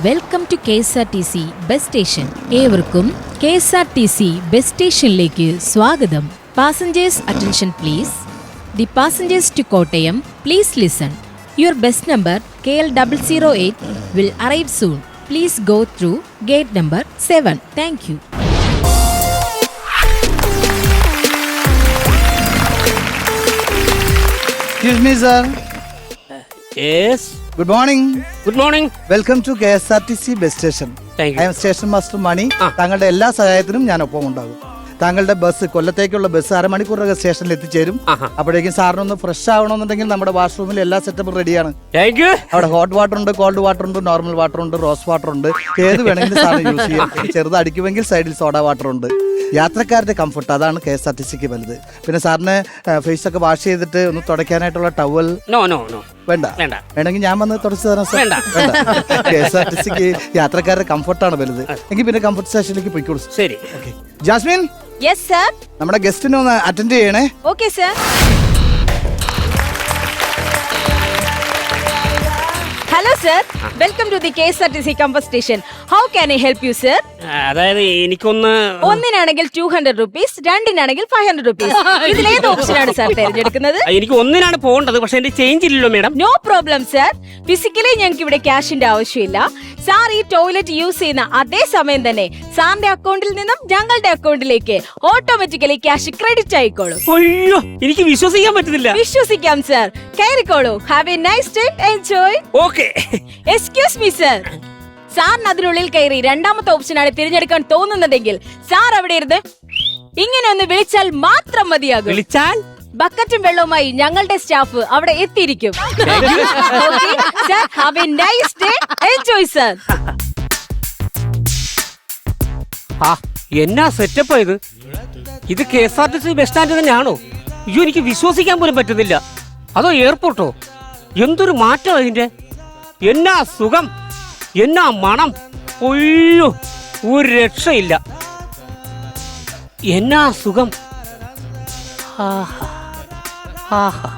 Welcome to KSRTC bus station. ഏവർക്കും KSRTC bus സ്റ്റേഷനിലേക്ക് സ്വാഗതം. Passengers attention please. The passengers to Kottayam please listen. Your bus number KL008 will arrive soon. Please go through gate number 7. Thank you. Excuse me, sir. Yes. Good morning. Good morning. Welcome to KSRTC bus station. Thank you. I am station master Mani. താങ്കളുടെ എല്ലാ സഹായത്തിനും ഞാൻ ഒപ്പം ഉണ്ടാകും. താങ്കളുടെ bus കൊല്ലത്തേക്കുള്ള bus അരമണിക്കൂറൊക്കെ സ്റ്റേഷനിൽ എത്തിച്ചേരും. അപ്പോഴേക്കും സാറിനൊന്ന് ഫ്രഷ് ആവണമെന്നുണ്ടെങ്കിൽ നമ്മുടെ വാഷ്റൂമിൽ എല്ലാ സെറ്റപ്പും റെഡിയാണ്. അവിടെ ഹോട്ട് വാട്ടർ ഉണ്ട്, കോൾഡ് വാട്ടർ ഉണ്ട്, നോർമൽ വാട്ടർ ഉണ്ട്, റോസ് വാട്ടർ ഉണ്ട്. ഏത് വേണമെങ്കിലും സാറിന് യൂസ് ചെയ്യാം. ചെറുത് അടിക്കുമെങ്കിൽ സൈഡിൽ സോഡ വാട്ടർ ഉണ്ട്. യാത്രക്കാരുടെ കംഫർട്ട്, അതാണ് KSRTCക്ക് വലുത്. പിന്നെ സാറിന് ഫേസ് ഒക്കെ വാഷ് ചെയ്തിട്ട് ഒന്ന് തുടയ്ക്കാനായിട്ടുള്ള ടവൽ വേണ്ട, വേണമെങ്കിൽ ഞാൻ വന്ന് തുടച്ചു തരാം സാർ. വേണ്ട. KSRTCക്ക് യാത്രക്കാരുടെ കംഫർട്ടാണ് വലുത്. എങ്കിൽ പിന്നെ കംഫർട്ട് സ്റ്റേഷനിലേക്ക് പോയിക്കോളൂ. ശരി. ഓക്കെ. Jasmine, yes sir. നമ്മുടെ ഗസ്റ്റിനെ ഒന്ന് അറ്റൻഡ് ചെയ്യണേ. Okay sir. Hello sir, welcome to the KSRTC comfort station. How can I help you sir? അതായത് ഒന്നിനാണെങ്കിൽ 200 rupees, രണ്ടിനാണെങ്കിൽ 500 rupees. ഇതിലേത് ഓപ്ഷനാണ് സാർ തിരഞ്ഞെടുക്കുന്നത്? എനിക്ക് ഒന്നിനാണ് പോകേണ്ടത്, പക്ഷെ എന്റെ ചേഞ്ച് ഇല്ലല്ലോ madam. No problem sir. Physically ഞങ്ങൾക്ക് ഇവിടെ ക്യാഷിന്റെ ആവശ്യമില്ല. സാർ ഈ ടോയ്ലറ്റ് യൂസ് ചെയ്യുന്ന അതേ സമയം തന്നെ സാറിന്റെ അക്കൗണ്ടിൽ നിന്നും ഞങ്ങളുടെ അക്കൗണ്ടിലേക്ക് ഓട്ടോമാറ്റിക്കലി ക്യാഷ് ക്രെഡിറ്റ് ആയിക്കോളും. അയ്യോ, എനിക്ക് വിശ്വസിക്കാൻ പറ്റുന്നില്ല. വിശ്വസിക്കാം സർ. കയറിക്കോളൂ. Have a nice day. Enjoy. Okay. Excuse me sir. സാറിന് അതിനുള്ളിൽ കയറി രണ്ടാമത്തെ ഓപ്ഷനാണ് തിരഞ്ഞെടുക്കാൻ തോന്നുന്നതെങ്കിൽ സാർ അവിടെ ഇരുന്ന് ഇങ്ങനെ ഒന്ന് വിളിച്ചാൽ മാത്രം മതിയാകും. വിളിച്ചാൽ ബക്കറ്റും വെള്ളവുമായി ഞങ്ങളുടെ സ്റ്റാഫ് അവിടെ എത്തിയിരിക്കും. Sir, have a nice day. Enjoy sir. എന്നാ സെറ്റപ്പാ ഇത്? ഇത് KSRTC ബസ് സ്റ്റാൻഡ് തന്നെയാണോ? അയ്യോ, എനിക്ക് വിശ്വസിക്കാൻ പോലും പറ്റുന്നില്ല. അതോ എയർപോർട്ടോ? എന്തൊരു മാറ്റം അതിന്റെ! എന്നാ സുഖം, എന്നാ മണം! അയ്യോ, ഒരു രക്ഷയില്ല. എന്നാ സുഖം! ആഹാ.